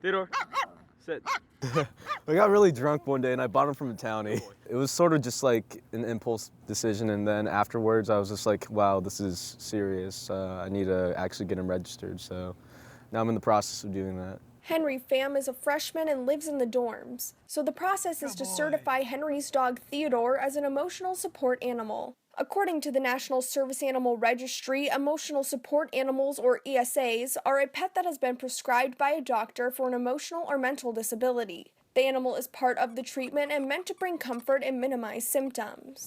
Theodore, sit. I got really drunk one day and I bought him from a townie. It was sort of just like an impulse decision, and then afterwards I was just like, wow, this is serious. I need to actually get him registered, so now I'm in the process of doing that. Henry Pham is a freshman and lives in the dorms, so the process is to certify Henry's dog Theodore as an emotional support animal. According to the National Service Animal Registry, emotional support animals, or ESAs, are a pet that has been prescribed by a doctor for an emotional or mental disability. The animal is part of the treatment and meant to bring comfort and minimize symptoms.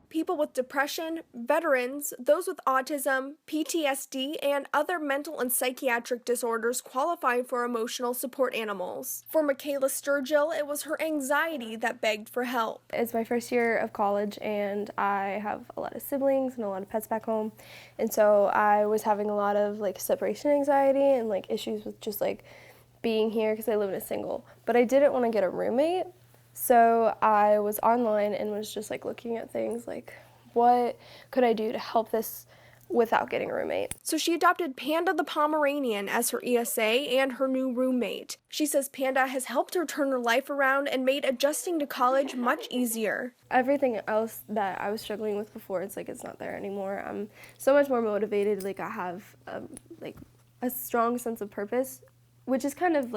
People with depression, veterans, those with autism, PTSD, and other mental and psychiatric disorders qualify for emotional support animals. For Michaela Sturgill, it was her anxiety that begged for help. It's my first year of college, and I have a lot of siblings and a lot of pets back home, and so I was having a lot of separation anxiety and issues with just being here because I live in a single. But I didn't want to get a roommate. So I was online and was just looking at things what could I do to help this without getting a roommate. So she adopted Panda the Pomeranian as her ESA and her new roommate. She says Panda has helped her turn her life around and made adjusting to college much easier. Everything else that I was struggling with before, it's not there anymore. I'm so much more motivated. I have a strong sense of purpose, which is kind of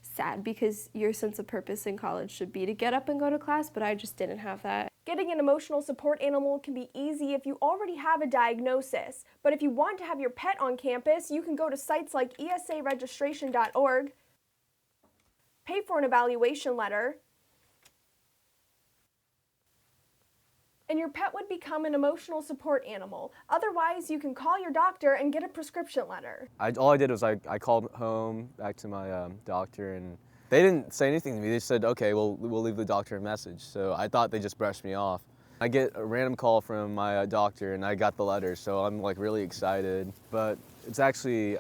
sad because your sense of purpose in college should be to get up and go to class, but I just didn't have that. Getting an emotional support animal can be easy if you already have a diagnosis, but if you want to have your pet on campus, you can go to sites like esaregistration.org, pay for an evaluation letter, and your pet would become an emotional support animal. Otherwise, you can call your doctor and get a prescription letter. All I did was I called home back to my doctor, and they didn't say anything to me. They said, okay, we'll leave the doctor a message. So I thought they just brushed me off. I get a random call from my doctor, and I got the letter, so I'm really excited. But it's actually,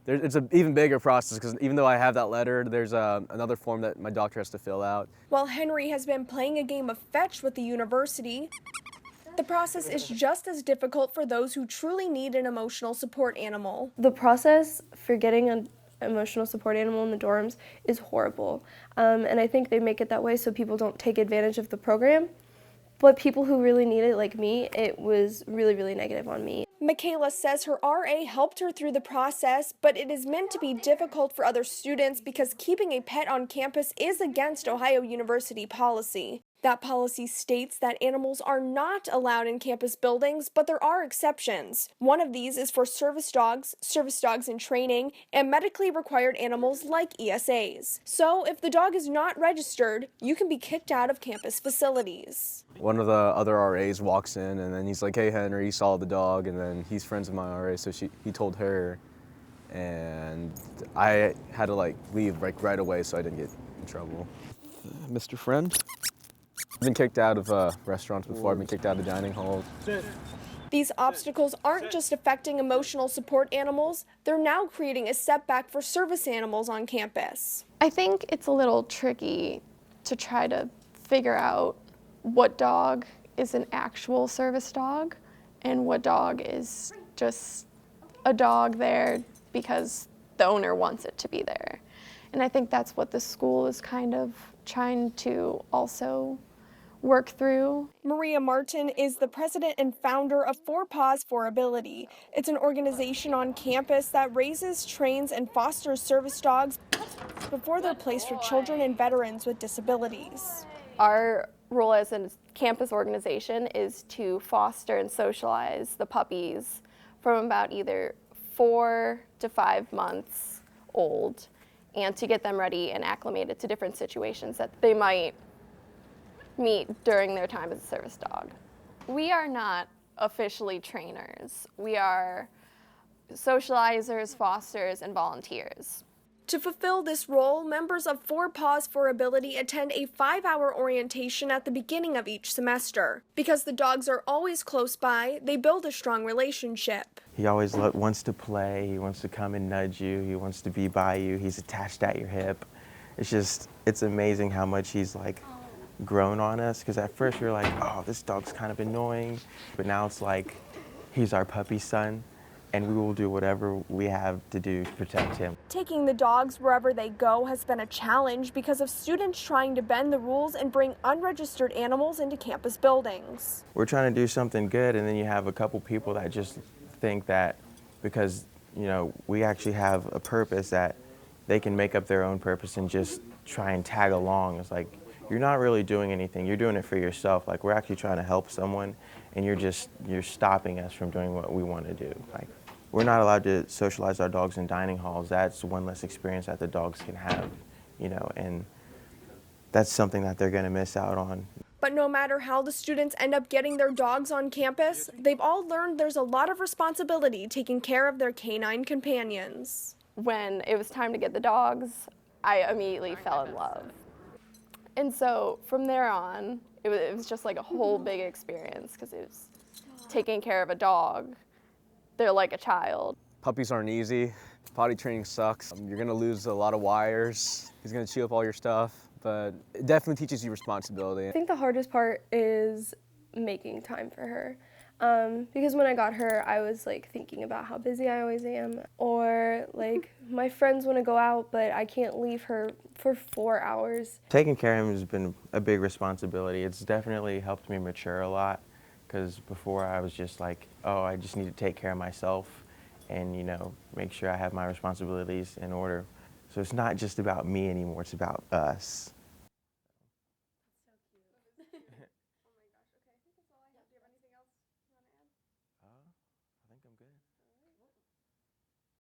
it's an even bigger process because even though I have that letter, there's another form that my doctor has to fill out. While Henry has been playing a game of fetch with the university, the process is just as difficult for those who truly need an emotional support animal. The process for getting an emotional support animal in the dorms is horrible, and I think they make it that way so people don't take advantage of the program. But people who really need it, like me, it was really, really negative on me. Michaela says her RA helped her through the process, but it is meant to be difficult for other students because keeping a pet on campus is against Ohio University policy. That policy states that animals are not allowed in campus buildings, but there are exceptions. One of these is for service dogs in training, and medically required animals like ESAs. So if the dog is not registered, you can be kicked out of campus facilities. One of the other RAs walks in, and then he's like, hey, Henry, you saw the dog, and then he's friends with my RA, so he told her, and I had to leave right away so I didn't get in trouble. Mr. Friend? I've been kicked out of restaurants before. I've been kicked out of dining halls. These obstacles aren't just affecting emotional support animals, they're now creating a setback for service animals on campus. I think it's a little tricky to try to figure out what dog is an actual service dog and what dog is just a dog there because the owner wants it to be there. And I think that's what the school is kind of trying to also work through. Maria Martin is the president and founder of Four Paws for Ability. It's an organization on campus that raises, trains, and fosters service dogs before they're placed for children and veterans with disabilities. Our role as a campus organization is to foster and socialize the puppies from about either 4 to 5 months old and to get them ready and acclimated to different situations that they might meet during their time as a service dog. We are not officially trainers. We are socializers, fosters, and volunteers. To fulfill this role, members of Four Paws for Ability attend a 5-hour orientation at the beginning of each semester. Because the dogs are always close by, they build a strong relationship. He always wants to play, he wants to come and nudge you, he wants to be by you, he's attached at your hip. It's amazing how much he's grown on us, because at first we were like, oh, this dog's kind of annoying, but now it's like he's our puppy son, and we will do whatever we have to do to protect him. Taking the dogs wherever they go has been a challenge because of students trying to bend the rules and bring unregistered animals into campus buildings. We're trying to do something good, and then you have a couple people that just think that because, you know, we actually have a purpose that they can make up their own purpose and just try and tag along. It's like, you're not really doing anything. You're doing it for yourself. Like, we're actually trying to help someone, and you're stopping us from doing what we want to do. Like, we're not allowed to socialize our dogs in dining halls. That's one less experience that the dogs can have, you know, and that's something that they're going to miss out on. But no matter how the students end up getting their dogs on campus, they've all learned there's a lot of responsibility taking care of their canine companions. When it was time to get the dogs, I immediately fell in love. And so from there on, it was just like a whole big experience because it was taking care of a dog. They're like a child. Puppies aren't easy. Potty training sucks. You're gonna lose a lot of wires. He's gonna chew up all your stuff, but it definitely teaches you responsibility. I think the hardest part is making time for her. Because when I got her, I was like thinking about how busy I always am, or like my friends want to go out, but I can't leave her for 4 hours. Taking care of him has been a big responsibility. It's definitely helped me mature a lot, because before I was just like, oh, I just need to take care of myself and, you know, make sure I have my responsibilities in order. So it's not just about me anymore, it's about us.